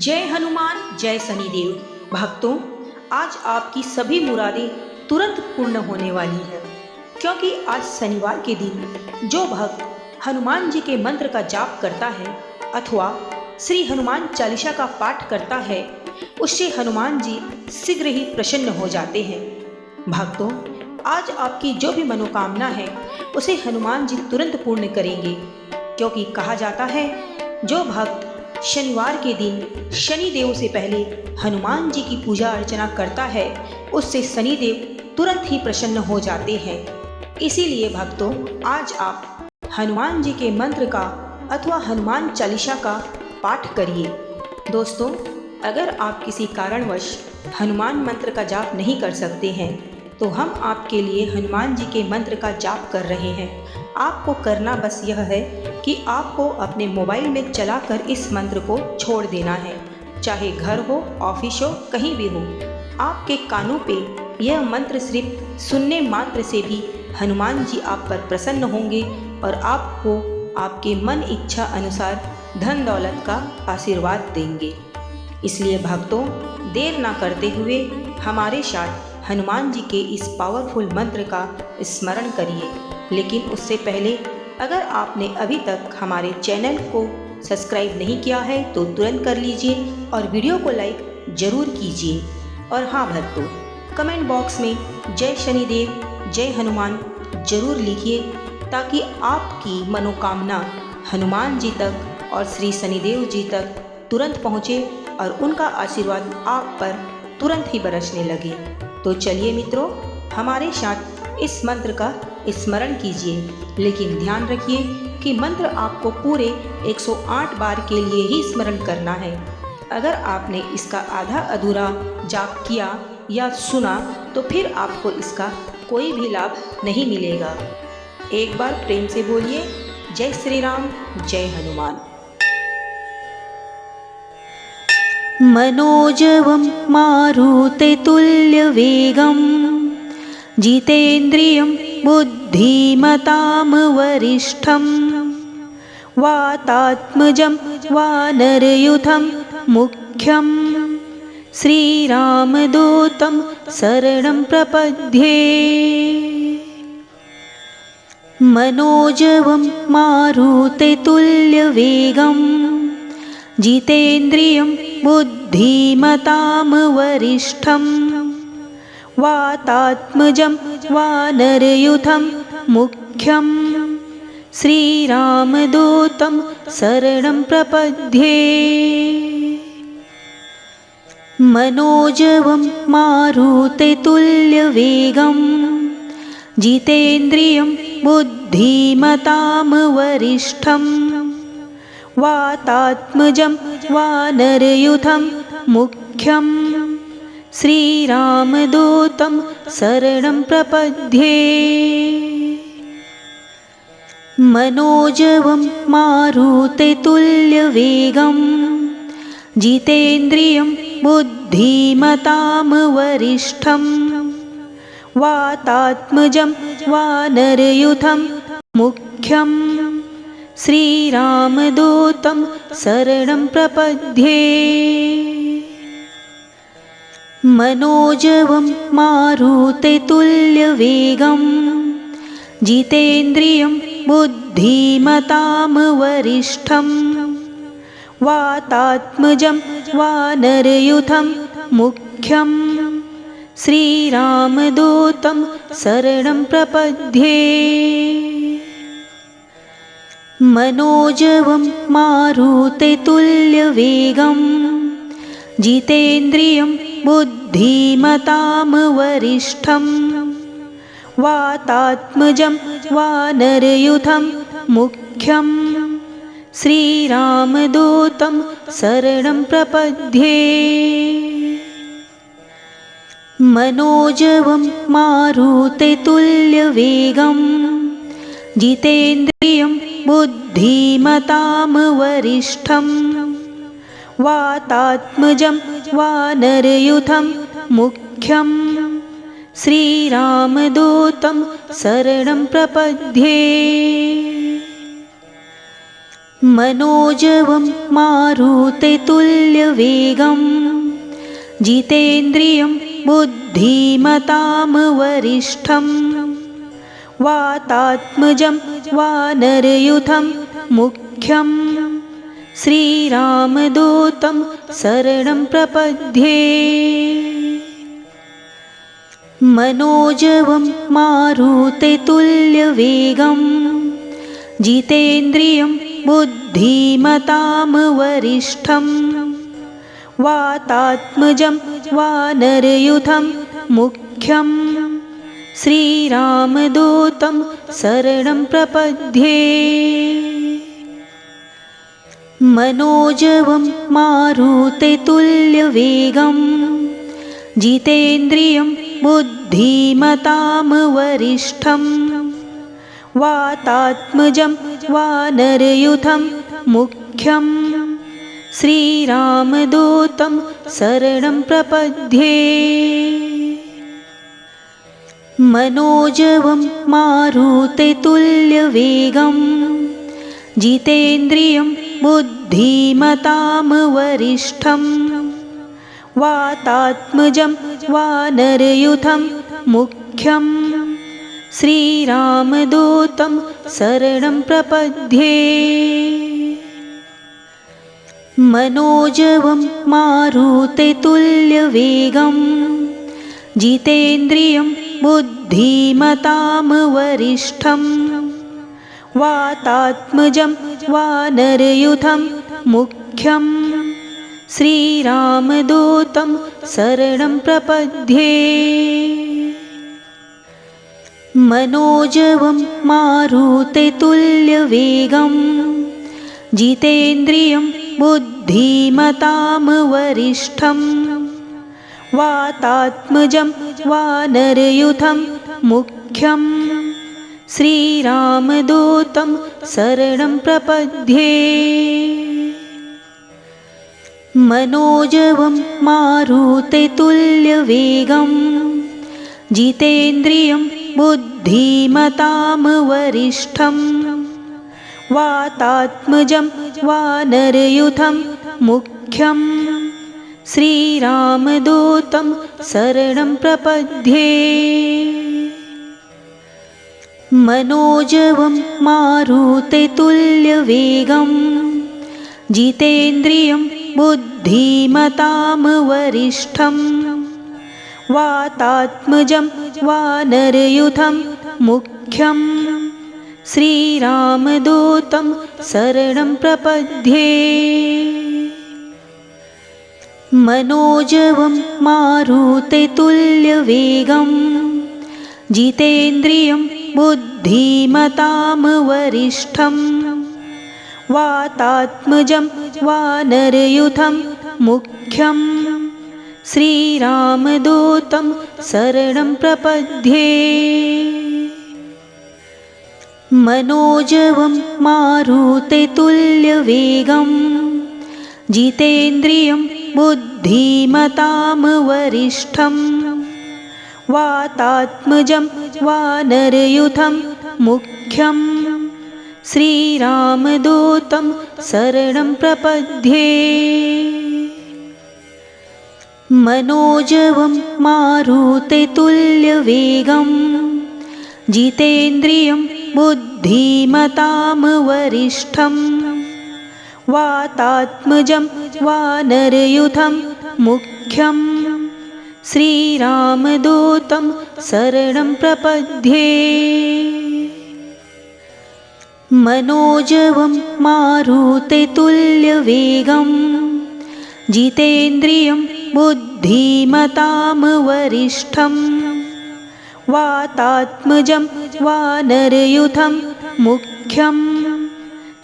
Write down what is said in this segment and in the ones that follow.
जय हनुमान जय शनिदेव। भक्तों, आज आपकी सभी मुरादें तुरंत पूर्ण होने वाली है, क्योंकि आज शनिवार के दिन जो भक्त हनुमान जी के मंत्र का जाप करता है अथवा श्री हनुमान चालीसा का पाठ करता है, उससे हनुमान जी शीघ्र ही प्रसन्न हो जाते हैं। भक्तों, आज आपकी जो भी मनोकामना है उसे हनुमान जी तुरंत पूर्ण करेंगे, क्योंकि कहा जाता है जो भक्त शनिवार के दिन शनिदेव से पहले हनुमान जी की पूजा अर्चना करता है उससे शनिदेव तुरंत ही प्रसन्न हो जाते हैं। इसीलिए भक्तों, आज आप हनुमान जी के मंत्र का अथवा हनुमान चालीसा का पाठ करिए। दोस्तों, अगर आप किसी कारणवश हनुमान मंत्र का जाप नहीं कर सकते हैं तो हम आपके लिए हनुमान जी के मंत्र का जाप कर रहे हैं। आपको करना बस यह है कि आपको अपने मोबाइल में चलाकर इस मंत्र को छोड़ देना है, चाहे घर हो, ऑफिस हो, कहीं भी हो। आपके कानों पे यह मंत्र सिर्फ सुनने मात्र से भी हनुमान जी आप पर प्रसन्न होंगे और आपको आपके मन इच्छा अनुसार धन दौलत का आशीर्वाद देंगे। इसलिए भक्तों, देर ना करते हुए हमारे साथ हनुमान जी के इस पावरफुल मंत्र का स्मरण करिए। लेकिन उससे पहले अगर आपने अभी तक हमारे चैनल को सब्सक्राइब नहीं किया है तो तुरंत कर लीजिए और वीडियो को लाइक जरूर कीजिए। और हाँ भक्तों, कमेंट बॉक्स में जय शनिदेव जय हनुमान जरूर लिखिए, ताकि आपकी मनोकामना हनुमान जी तक और श्री शनिदेव जी तक तुरंत पहुँचे और उनका आशीर्वाद आप पर तुरंत ही बरसने लगे। तो चलिए मित्रों, हमारे साथ इस मंत्र का स्मरण कीजिए, लेकिन ध्यान रखिए कि मंत्र आपको पूरे 108 बार के लिए ही स्मरण करना है। अगर आपने इसका आधा अधूरा जाप किया या सुना तो फिर आपको इसका कोई भी लाभ नहीं मिलेगा। एक बार प्रेम से बोलिए, जय श्री राम जय हनुमान। मनोजवं मारुततुल्यवेगं जितेन्द्रियं बुद्धिमतां वरिष्ठं वातात्मजं वानरयूथं मुख्यं श्रीरामदूतं शरणं प्रपद्ये। मनोजवं मारुततुल्यवेगं जितेन्द्रियं बुद्धिमतां वरिष्ठं वातात्मजं वानरयूथं मुख्यं श्रीरामदूतं शरणं प्रपद्ये। मनोजवं मारुततुल्यवेगं जितेन्द्रियं बुद्धिमतां वरिष्ठं वातात्मजं वानरयूथं मुख्यं श्रीरामदूतं शरणं प्रपद्ये। मनोजवं मारुततुल्यवेगं जितेन्द्रियं बुद्धिमतां वरिष्ठं वातात्मजं वानरयूथं मुख्यं श्रीरामदूतं शरणं प्रपद्ये। मनोजवं मारुततुल्यवेगं जितेन्द्रियं बुद्धिमतां वरिष्ठं वातात्मजं वानरयूथं मुख्यं श्रीरामदूतं शरणं प्रपद्ये। मनोजवं मारुततुल्यवेगं जितेन्द्रियं बुद्धिमतां वरिष्ठं वातात्मजं वानरयूथं मुख्यं श्रीरामदूतं शरणं प्रपद्ये। मनोजवं मारुततुल्यवेगं जितेन्द्रियं बुद्धिमतां वरिष्ठं वातात्मजं वानरयूथं मुख्यं श्रीरामदूतं शरणं प्रपद्ये। मनोजवं मारुततुल्यवेगं जितेन्द्रियं बुद्धिमतां वरिष्ठं वातात्मजं वानरयूथं मुख्यं श्रीरामदूतं शरणं प्रपद्ये। मनोजवं मारुततुल्यवेगं जितेन्द्रियं बुद्धिमतां वरिष्ठं वातात्मजं वानरयूथं मुख्यं श्रीरामदूतं शरणं प्रपद्ये। मनोजवं मारुततुल्यवेगं जितेन्द्रियं बुद्धिमतां वरिष्ठं वातात्मजं वानरयूथं मुख्यं श्रीरामदूतं शरणं प्रपद्ये। मनोजवं मारुततुल्यवेगं जितेन्द्रियं बुद्धिमतां वरिष्ठं वातात्मजं वानरयूथं मुख्यं श्रीरामदूतं शरणं प्रपद्ये। मनोजवं मारुततुल्यवेगं जितेन्द्रियं बुद्धिमतां वरिष्ठं वातात्मजं वानरयूथं मुख्यं श्रीरामदूतं शरणं प्रपद्ये। मनोजवं मारुततुल्यवेगं जितेन्द्रियं बुद्धिमतां वरिष्ठं वातात्मजं वानरयूथं मुख्यं श्रीरामदूतं शरणं प्रपद्ये। मनोजवं मारुततुल्यवेगं जितेन्द्रियं बुद्धिमतां वरिष्ठं वातात्मजं वानरयूथं मुख्यं श्रीरामदूतं शरणं प्रपद्ये। मनोजवं मारुततुल्यवेगं जितेन्द्रियं बुद्धिमतां वरिष्ठं वातात्मजं वानरयूथं मुख्यं श्रीरामदूतं शरणं प्रपद्ये। मनोजवं मारुततुल्यवेगं जितेन्द्रियं बुद्धिमतां वरिष्ठं वातात्मजं वानरयूथं मुख्यं श्रीरामदूतं शरणं प्रपद्ये। मनोजवं मारुततुल्यवेगं जितेन्द्रियं बुद्धिमतां वरिष्ठं वातात्मजं वानरयूथं मुख्यं श्रीरामदूतं शरणं प्रपद्ये। मनोजवं मारुततुल्यवेगं जितेन्द्रियं बुद्धिमतां वरिष्ठं वातात्मजं वानरयूथं मुख्यं श्रीरामदूतं शरणं प्रपद्ये। मनोजवं मारुततुल्यवेगं जितेन्द्रियं बुद्धिमतां वरिष्ठं वातात्मजं वानरयूथं मुख्यं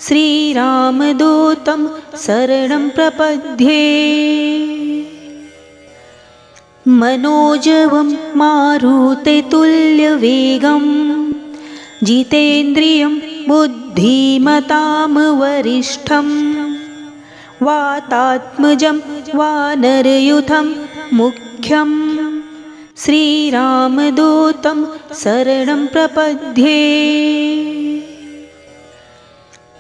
श्रीरामदूतं शरणं प्रपद्ये। मनोजवं मारुततुल्यवेगं जितेन्द्रियं बुद्धिमतां वरिष्ठं वातात्मजं वानरयूथं मुख्यं श्रीरामदूतं शरणं प्रपद्ये।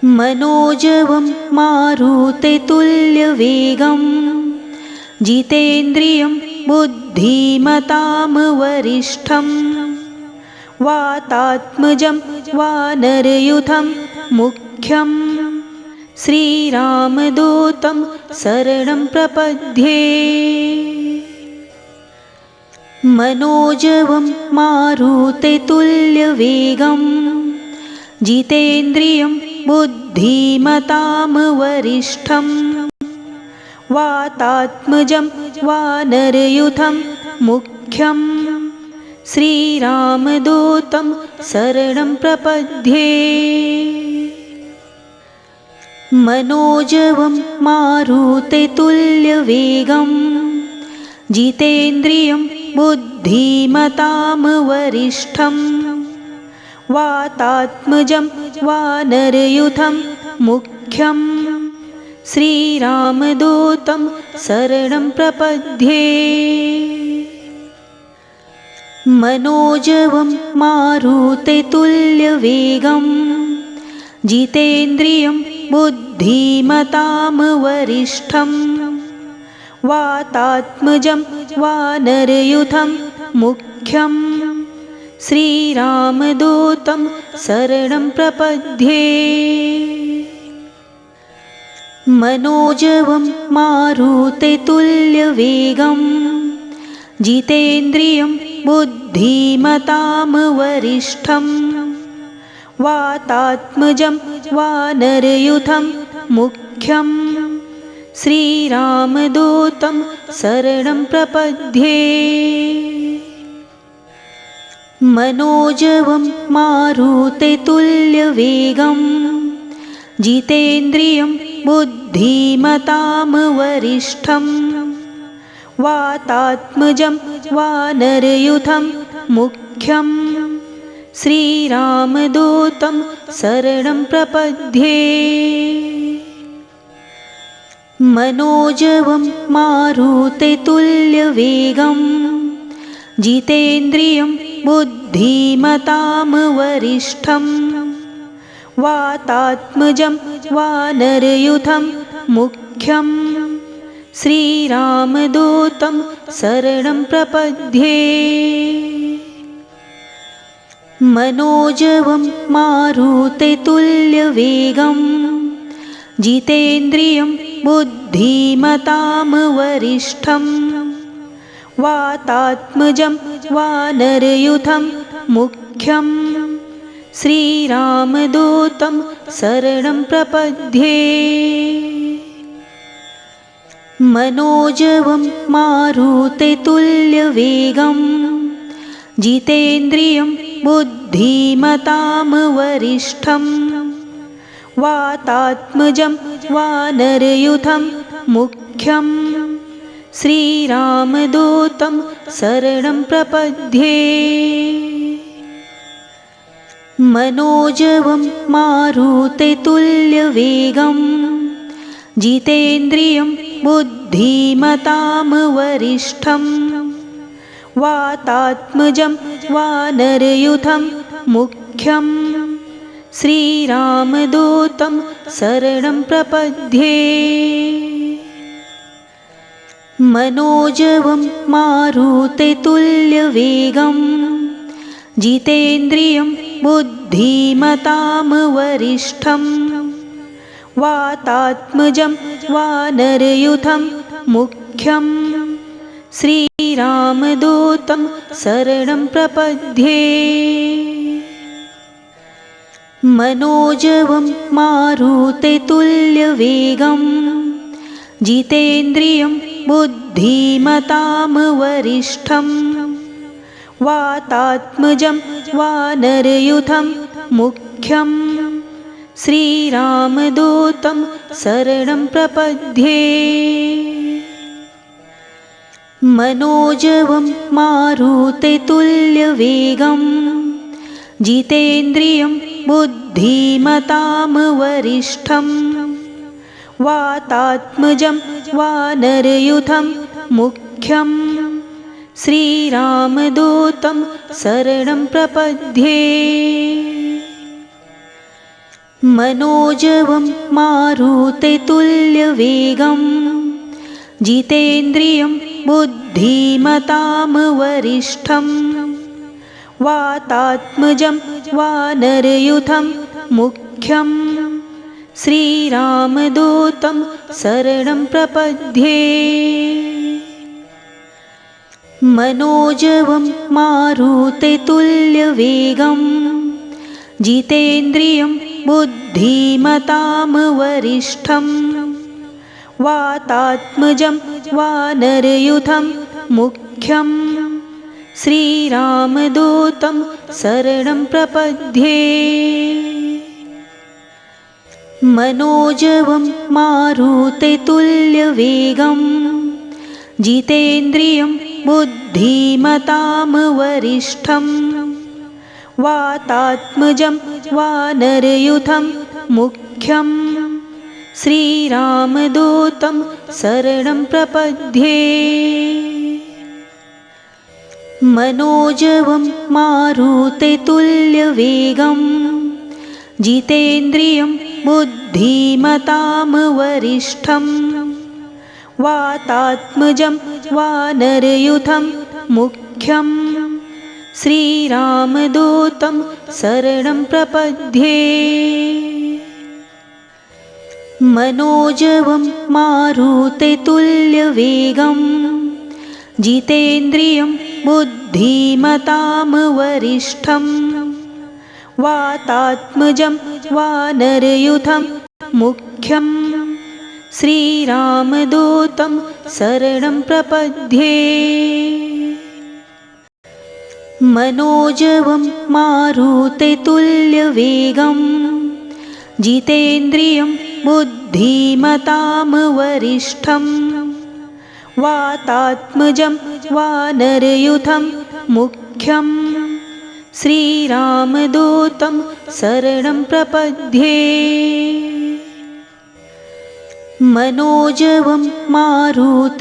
मनोजवं मारुततुल्यवेगं जितेन्द्रियं बुद्धिमतां वरिष्ठं वातात्मजं वानरयूथं मुख्यं श्रीरामदूतं शरणं प्रपद्ये। मनोजवं मारुततुल्यवेगं जितेन्द्रियं बुद्धिमतां वरिष्ठं वातात्मजं वानरयूथं मुख्यं श्रीरामदूतं शरणं प्रपद्ये। मनोजवं मारुततुल्यवेगं जितेन्द्रियं बुद्धिमतां वरिष्ठं वातात्मजं वानरयूथं मुख्यं श्रीरामदूतं शरणं प्रपद्ये। मनोजवं मारुततुल्यवेगं जितेन्द्रियं बुद्धिमतां वरिष्ठं वातात्मजं वानरयूथं मुख्यं श्रीरामदूतं शरणं प्रपद्ये। मनोजवं मारुततुल्यवेगं जितेन्द्रियं बुद्धिमतां वरिष्ठं वातात्मजं वानरयूथं मुख्यं श्रीरामदूतं शरणं प्रपद्ये। मनोजवं मारुततुल्यवेगं जितेन्द्रियं बुद्धिमतां वरिष्ठं वातात्मजं वानरयूथं मुख्यं श्रीरामदूतं शरणं प्रपद्ये। मनोजवं मारुततुल्यवेगं जितेन्द्रियं बुद्धिमतां वरिष्ठं वातात्मजं वानरयूथं मुख्यं श्रीरामदूतं शरणं प्रपद्ये। मनोजवं मारुततुल्यवेगं जितेन्द्रियं बुद्धिमतां वरिष्ठं वातात्मजं वानरयूथं मुख्यं श्रीरामदूतं शरणं प्रपद्ये। मनोजवं मारुततुल्यवेगं जितेन्द्रियं बुद्धिमतां वरिष्ठं वातात्मजं वानरयूथं मुख्यं श्रीरामदूतं शरणं प्रपद्ये। मनोजवं मारुततुल्यवेगं जितेन्द्रियं बुद्धिमतां वरिष्ठं वातात्मजं वानरयूथं मुख्यं श्रीरामदूतं शरणं प्रपद्ये। मनोजवं मारुततुल्यवेगं जितेन्द्रियं बुद्धिमतां वरिष्ठं वातात्मजं वानरयूथं मुख्यं श्रीरामदूतं शरणं प्रपद्ये। मनोजवं मारुततुल्यवेगं जितेन्द्रियं बुद्धिमतां वरिष्ठं वातात्मजं वानरयूथं मुख्यं श्रीरामदूतं शरणं प्रपद्ये। मनोजवं मारुततुल्यवेगं जितेन्द्रियं बुद्धिमतां वरिष्ठं वातात्मजं वानरयूथं मुख्यं श्रीरामदूतं शरणं प्रपद्ये। मनोजवं मारुततुल्यवेगं जितेन्द्रियं बुद्धिमतां वरिष्ठं वातात्मजं वानरयूथं मुख्यं श्रीरामदूतं शरणं प्रपद्ये। मनोजवं मारुततुल्यवेगं जितेन्द्रियं बुद्धिमतां वरिष्ठं वातात्मजं वानरयूथं मुख्यं श्रीरामदूतं शरणं प्रपद्ये। मनोजवं मारुततुल्यवेगं जितेन्द्रियं बुद्धिमतां वरिष्ठं वातात्मजं वानरयूथं मुख्यं श्रीरामदूतं शरणं प्रपद्ये। मनोजवं मारुततुल्यवेगं जितेन्द्रियं बुद्धिमतां वरिष्ठं वातात्मजं वानरयूथं मुख्यं श्रीरामदूतं शरणं प्रपद्ये। मनोजवं मारुततुल्यवेगं जितेन्द्रियं बुद्धिमतां वरिष्ठं वातात्मजं वानरयूथं मुख्यं श्रीरामदूतं शरणं प्रपद्ये। मनोजवं मारुततुल्यवेगं जितेन्द्रियं बुद्धिमतां वरिष्ठं वातात्मजं वानरयूथं मुख्यं श्रीरामदूतं शरणं प्रपद्ये। मनोजवं मारुततुल्यवेगं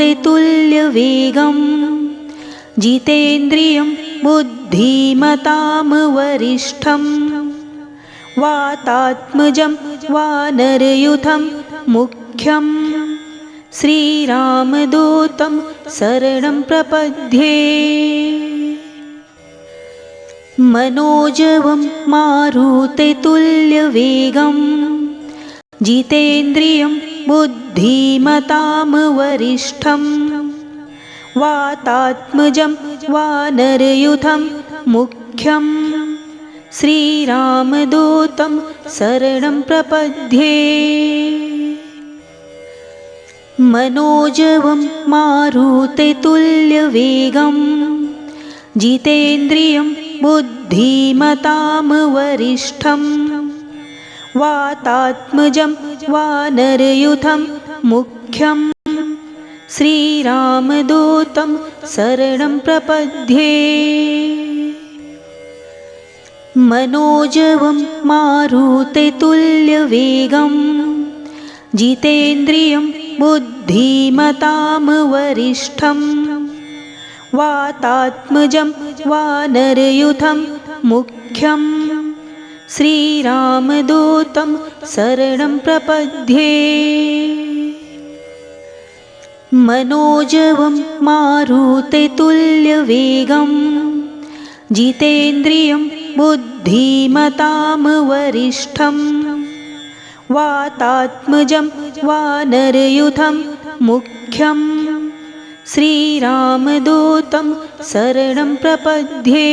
जितेन्द्रियं बुद्धिमतां वरिष्ठं वातात्मजं वानरयूथं मुख्यं श्रीरामदूतं शरणं प्रपद्ये। मनोजवं मारुततुल्यवेगं जितेन्द्रियं बुद्धिमतां वरिष्ठं वातात्मजं वानरयूथं मुख्यं श्रीरामदूतं शरणं प्रपद्ये। मनोजवं मारुततुल्यवेगं जितेन्द्रियं बुद्धिमतां वरिष्ठं वातात्मजं वानरयूथं मुख्यं श्रीरामदूतं शरणं प्रपद्ये। मनोजवं मारुततुल्यवेगं जितेन्द्रियं बुद्धिमतां वरिष्ठं वातात्मजं वानरयूथं मुख्यं श्रीरामदूतं शरणं प्रपद्ये। मनोजवं मारुततुल्यवेगं जितेन्द्रियं बुद्धिमतां वरिष्ठं वातात्मजं वानरयूथं मुख्यं श्रीरामदूतं शरणं प्रपद्ये।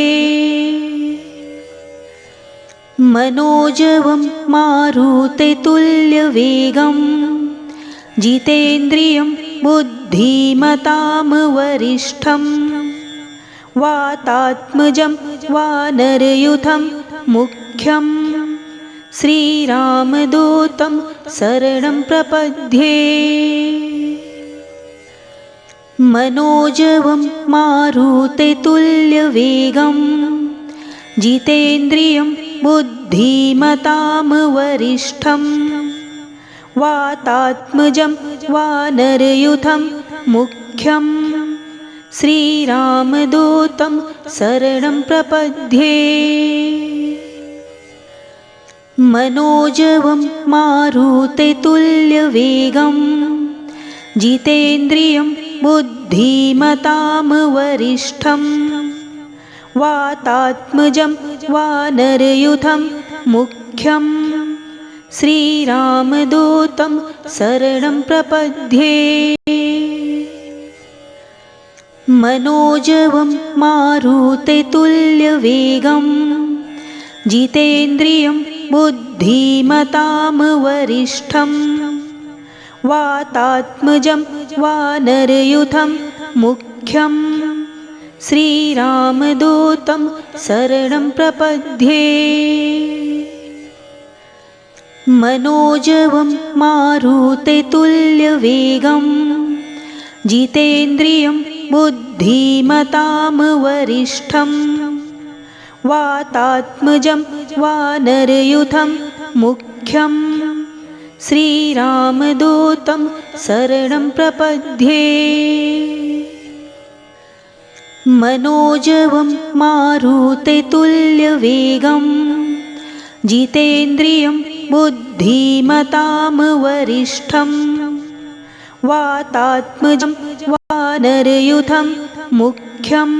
मनोजवं मारुततुल्यवेगं जितेन्द्रियं बुद्धिमतां वरिष्ठं वातात्मजं वानरयूथं मुख्यं श्रीरामदूतं शरणं प्रपद्ये। मनोजवं मारुततुल्यवेगं जितेन्द्रियं बुद्धिमतां वरिष्ठं वातात्मजं वानरयूथं मुख्यं श्रीरामदूतं शरणं प्रपद्ये। मनोजवं मारुततुल्यवेगं जितेन्द्रियं बुद्धिमतां वरिष्ठं वातात्मजं वानरयूथं मुख्यं श्रीरामदूतं शरणं प्रपद्ये। मनोजवं मारुततुल्यवेगं जितेन्द्रियं बुद्धिमतां वरिष्ठं वातात्मजं वानरयूथं मुख्यं श्रीरामदूतं शरणं प्रपद्ये। मनोजवं मारुततुल्यवेगं जितेन्द्रियं बुद्धिमतां वरिष्ठं वातात्मजं वानरयूथं मुख्यं श्रीरामदूतं शरणं प्रपद्ये। मनोजवं मारुततुल्यवेगं जितेन्द्रियं बुद्धिमतां वरिष्ठं वातात्मजं वानरयूथं मुख्यं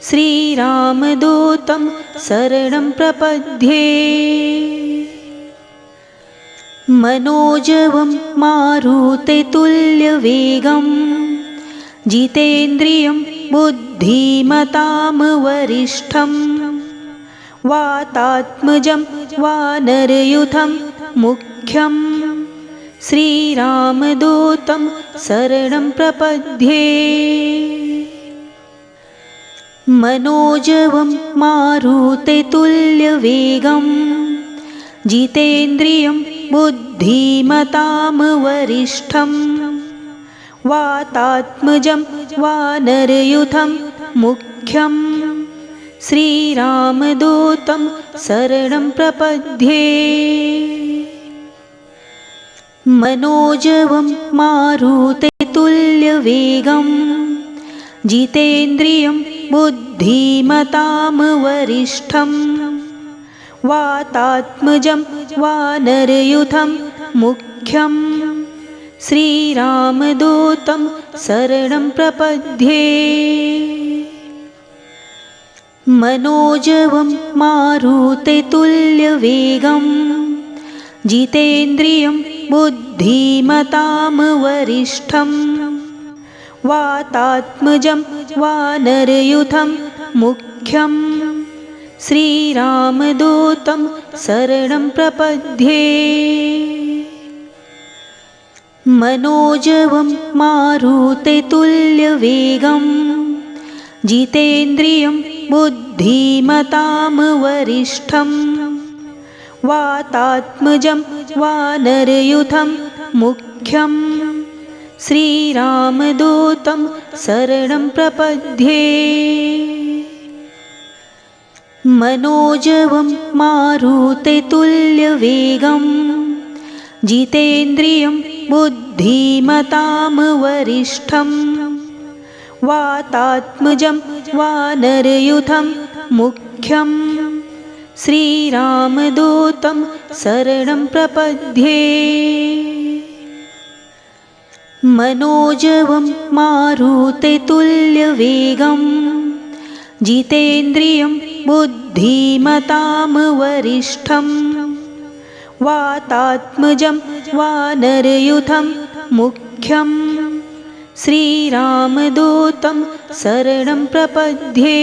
श्रीरामदूतं शरणं प्रपद्ये। मनोजवं मारुततुल्यवेगं जितेन्द्रियं बुद्धिमतां वरिष्ठं वातात्मजं वानरयूथं मुख्यं श्रीरामदूतं शरणं प्रपद्ये। मनोजवं मारुततुल्यवेगं जितेन्द्रियं बुद्धिमतां वरिष्ठं वातात्मजं वानरयूथं मुख्यं श्रीरामदूतं शरणं प्रपद्ये। मनोजवं मारुततुल्यवेगं जितेन्द्रियं बुद्धिमतां वरिष्ठं वातात्मजं वानरयूथं मुख्यं श्रीरामदूतं शरणं प्रपद्ये। मनोजवं मारुततुल्यवेगं जितेन्द्रियं बुद्धिमतां वरिष्ठं वातात्मजं वानरयूथं मुख्यं श्रीरामदूतं शरणं प्रपद्ये। मनोजवं मारुततुल्यवेगं जितेन्द्रियं बुद्धिमतां वरिष्ठं वातात्मजं वानरयूथं मुख्यं श्रीरामदूतं शरणं प्रपद्ये। मनोजवं मारुततुल्यवेगं जितेन्द्रियं बुद्धिमतां वरिष्ठं वातात्मजं वानरयूथं मुख्यं श्रीरामदूतं शरणं प्रपद्ये। मनोजवं मारुततुल्यवेगं जितेन्द्रियं बुद्धिमतां वरिष्ठं वातात्मजं वानरयूथं मुख्यं श्रीरामदूतं शरणं प्रपद्ये।